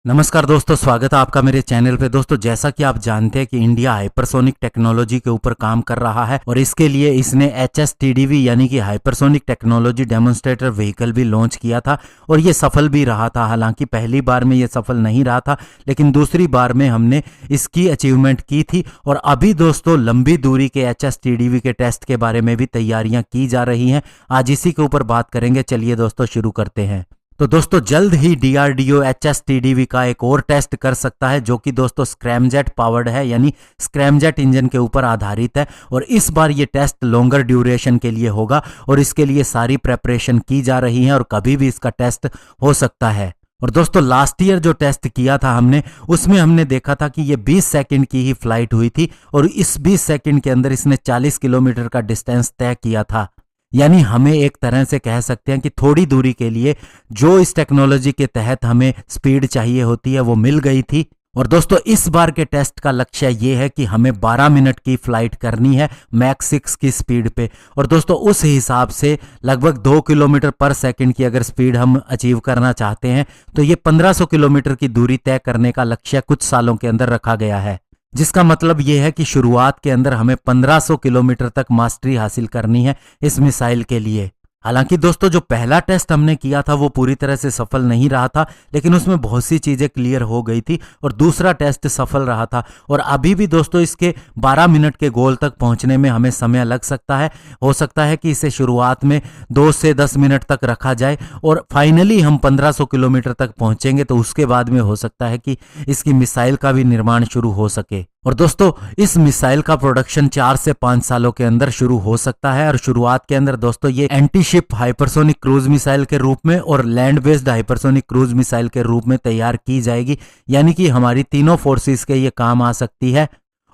नमस्कार दोस्तों, स्वागत है आपका मेरे चैनल पे। दोस्तों, जैसा कि आप जानते हैं कि इंडिया हाइपरसोनिक टेक्नोलॉजी के ऊपर काम कर रहा है और इसके लिए इसने HSTDV यानी कि हाइपरसोनिक टेक्नोलॉजी डेमोन्स्ट्रेटर व्हीकल भी लॉन्च किया था और ये सफल भी रहा था। हालांकि पहली बार में ये सफल नहीं रहा था, लेकिन दूसरी बार में हमने इसकी अचीवमेंट की थी। और अभी दोस्तों लंबी दूरी के HSTDV के टेस्ट के बारे में भी तैयारियां की जा रही हैं। आज इसी के ऊपर बात करेंगे। चलिए दोस्तों शुरू करते हैं। तो दोस्तों जल्द ही DRDO HSTDV का एक और टेस्ट कर सकता है, जो कि दोस्तों स्क्रैमजेट पावर्ड है, यानी स्क्रैमजेट इंजन के ऊपर आधारित है। और इस बार ये टेस्ट लॉन्गर ड्यूरेशन के लिए होगा और इसके लिए सारी प्रेपरेशन की जा रही है और कभी भी इसका टेस्ट हो सकता है। और दोस्तों लास्ट ईयर जो टेस्ट किया था हमने, उसमें हमने देखा था कि ये 20 सेकंड की ही फ्लाइट हुई थी और इस 20 सेकंड के अंदर इसने 40 किलोमीटर का डिस्टेंस तय किया था। यानी हमें एक तरह से कह सकते हैं कि थोड़ी दूरी के लिए जो इस टेक्नोलॉजी के तहत हमें स्पीड चाहिए होती है वो मिल गई थी। और दोस्तों इस बार के टेस्ट का लक्ष्य ये है कि हमें 12 मिनट की फ्लाइट करनी है मैक 6 की स्पीड पे। और दोस्तों उस हिसाब से लगभग 2 किलोमीटर पर सेकंड की अगर स्पीड हम अचीव करना चाहते हैं तो ये 1500 किलोमीटर की दूरी तय करने का लक्ष्य कुछ सालों के अंदर रखा गया है, जिसका मतलब यह है कि शुरुआत के अंदर हमें 1500 किलोमीटर तक मास्टरी हासिल करनी है इस मिसाइल के लिए। हालांकि दोस्तों जो पहला टेस्ट हमने किया था वो पूरी तरह से सफल नहीं रहा था, लेकिन उसमें बहुत सी चीजें क्लियर हो गई थी और दूसरा टेस्ट सफल रहा था। और अभी भी दोस्तों इसके 12 मिनट के गोल तक पहुंचने में हमें समय लग सकता है। हो सकता है कि इसे शुरुआत में 2 से 10 मिनट तक रखा जाए और फाइनली हम 1500 किलोमीटर तक पहुंचेंगे तो उसके बाद में हो सकता है कि इसकी मिसाइल का भी निर्माण शुरू हो सके। और दोस्तों इस मिसाइल का प्रोडक्शन 4 से 5 सालों के अंदर शुरू हो सकता है। और शुरुआत के अंदर दोस्तों ये anti ship hypersonic cruise missile के रूप में और land based hypersonic cruise missile के रूप में तैयार की जाएगी, यानी कि हमारी तीनों फोर्सेस के ये काम आ सकती है।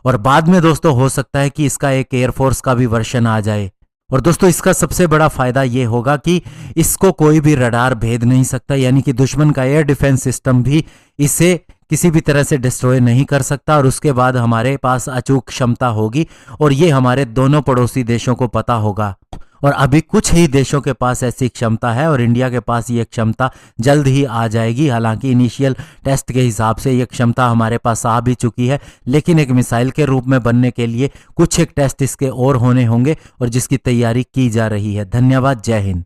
और बाद में दोस्तों हो सकता है कि इसका एक एयरफोर्स का भी वर्जन आ जाए। और दोस्तों इसका सबसे बड़ा फायदा ये होगा कि इसको कोई भी रडार भेद नहीं सकता, यानी कि दुश्मन का एयर डिफेंस सिस्टम भी इसे किसी भी तरह से डिस्ट्रॉय नहीं कर सकता। और उसके बाद हमारे पास अचूक क्षमता होगी और ये हमारे दोनों पड़ोसी देशों को पता होगा। और अभी कुछ ही देशों के पास ऐसी क्षमता है और इंडिया के पास ये क्षमता जल्द ही आ जाएगी। हालांकि इनिशियल टेस्ट के हिसाब से ये क्षमता हमारे पास आ भी चुकी है, लेकिन एक मिसाइल के रूप में बनने के लिए कुछ एक टेस्ट इसके और होने होंगे और जिसकी तैयारी की जा रही है। धन्यवाद। जय हिंद।